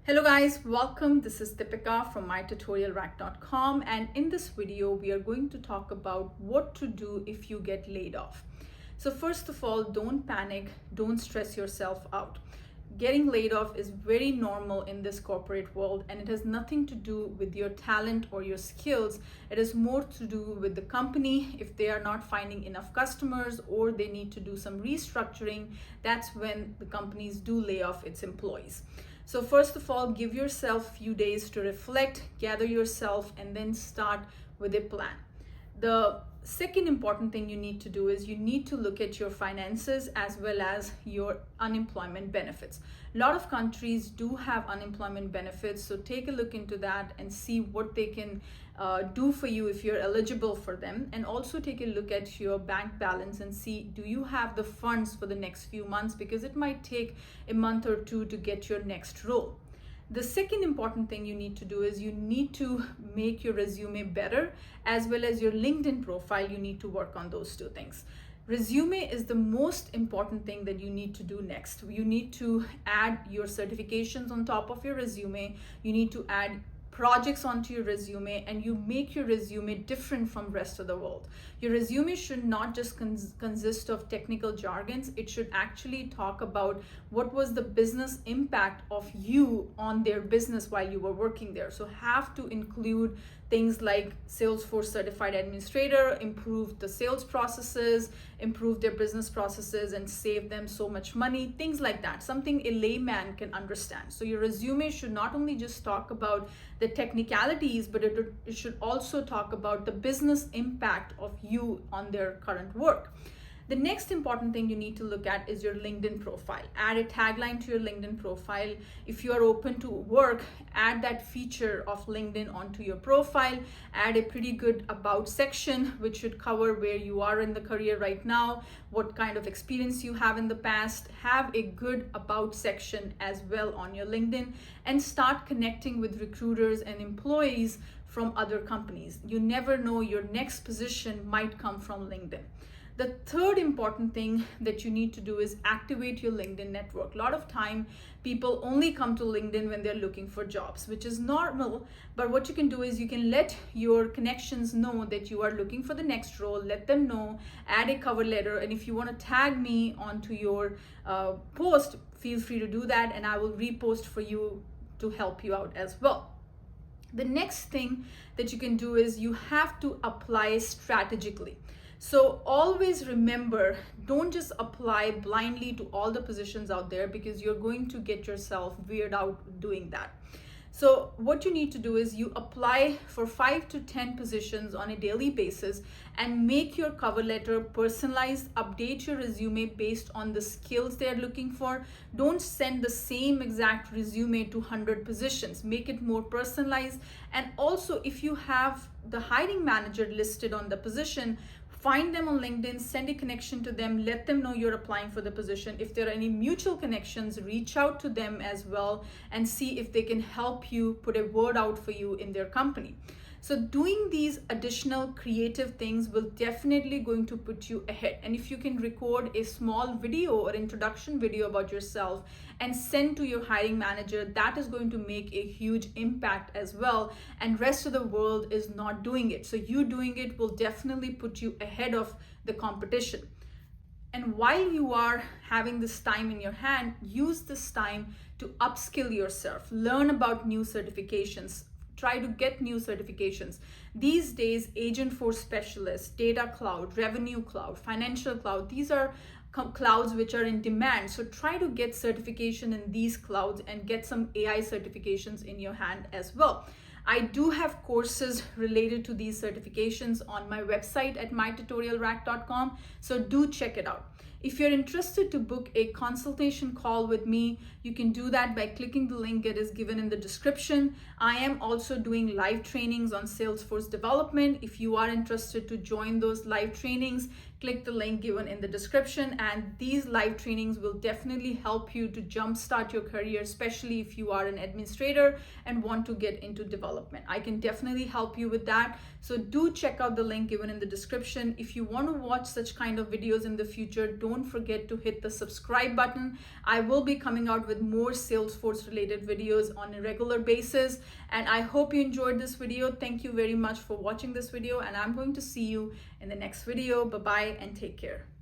Hello guys, welcome. This is Deepika from mytutorialrack.com, and in this video we are going to talk about what to do if you get laid off. So first of all, don't panic, don't stress yourself out. Getting laid off is very normal in this corporate world, and it has nothing to do with your talent or your skills. It is more to do with the company. If they are not finding enough customers or they need to do some restructuring, that's when the companies do lay off its employees. So first of all, give yourself a few days to reflect, gather yourself, and then start with a plan. The second important thing you need to do is you need to look at your finances as well as your unemployment benefits. A lot of countries do have unemployment benefits, so take a look into that and see what they can do for you if you're eligible for them. And also take a look at your bank balance and see, do you have the funds for the next few months, because it might take a month or two to get your next role. The second important thing you need to do is you need to make your resume better, as well as your LinkedIn profile. You need to work on those two things. Resume is the most important thing that you need to do next. You need to add your certifications on top of your resume. You need to add projects onto your resume, and you make your resume different from rest of the world. Your resume should not just consist of technical jargons. It should actually talk about what was the business impact of you on their business while you were working there. So have to include things like Salesforce certified administrator, improve the sales processes, improve their business processes and save them so much money, things like that, something a layman can understand. So your resume should not only just talk about the technicalities, but it should also talk about the business impact of you on their current work. The next important thing you need to look at is your LinkedIn profile. Add a tagline to your LinkedIn profile. If you are open to work, add that feature of LinkedIn onto your profile. Add a pretty good about section, which should cover where you are in the career right now, what kind of experience you have in the past. Have a good about section as well on your LinkedIn, and start connecting with recruiters and employees from other companies. You never know, your next position might come from LinkedIn. The third important thing that you need to do is activate your LinkedIn network. A lot of time people only come to LinkedIn when they're looking for jobs, which is normal. But what you can do is you can let your connections know that you are looking for the next role. Let them know, add a cover letter. And if you want to tag me onto your post, feel free to do that, and I will repost for you to help you out as well. The next thing that you can do is you have to apply strategically. So always remember, don't just apply blindly to all the positions out there, because you're going to get yourself weirded out doing that. So what you need to do is you apply for 5 to 10 positions on a daily basis, and make your cover letter personalized. Update your resume based on the skills they're looking for. Don't send the same exact resume to 100 positions. Make it more personalized. And also, if you have the hiring manager listed on the position, find them on LinkedIn, send a connection to them, let them know you're applying for the position. If there are any mutual connections, reach out to them as well and see if they can help you put a word out for you in their company. So doing these additional creative things will definitely going to put you ahead. And if you can record a small video or introduction video about yourself and send to your hiring manager, that is going to make a huge impact as well. And rest of the world is not doing it. So you doing it will definitely put you ahead of the competition. And while you are having this time in your hand, use this time to upskill yourself, learn about new certifications, try to get new certifications. These days, Agentforce Specialist, Data Cloud, Revenue Cloud, Financial Cloud, these are clouds which are in demand. So try to get certification in these clouds and get some AI certifications in your hand as well. I do have courses related to these certifications on my website at mytutorialrack.com, so do check it out. If you're interested to book a consultation call with me, you can do that by clicking the link that is given in the description. I am also doing live trainings on Salesforce development. If you are interested to join those live trainings, click the link given in the description, and these live trainings will definitely help you to jumpstart your career, especially if you are an administrator and want to get into development. I can definitely help you with that. So do check out the link given in the description. If you want to watch such kind of videos in the future, don't forget to hit the subscribe button. I will be coming out with more Salesforce related videos on a regular basis, and I hope you enjoyed this video. Thank you very much for watching this video, and I'm going to see you in the next video. Bye bye and take care.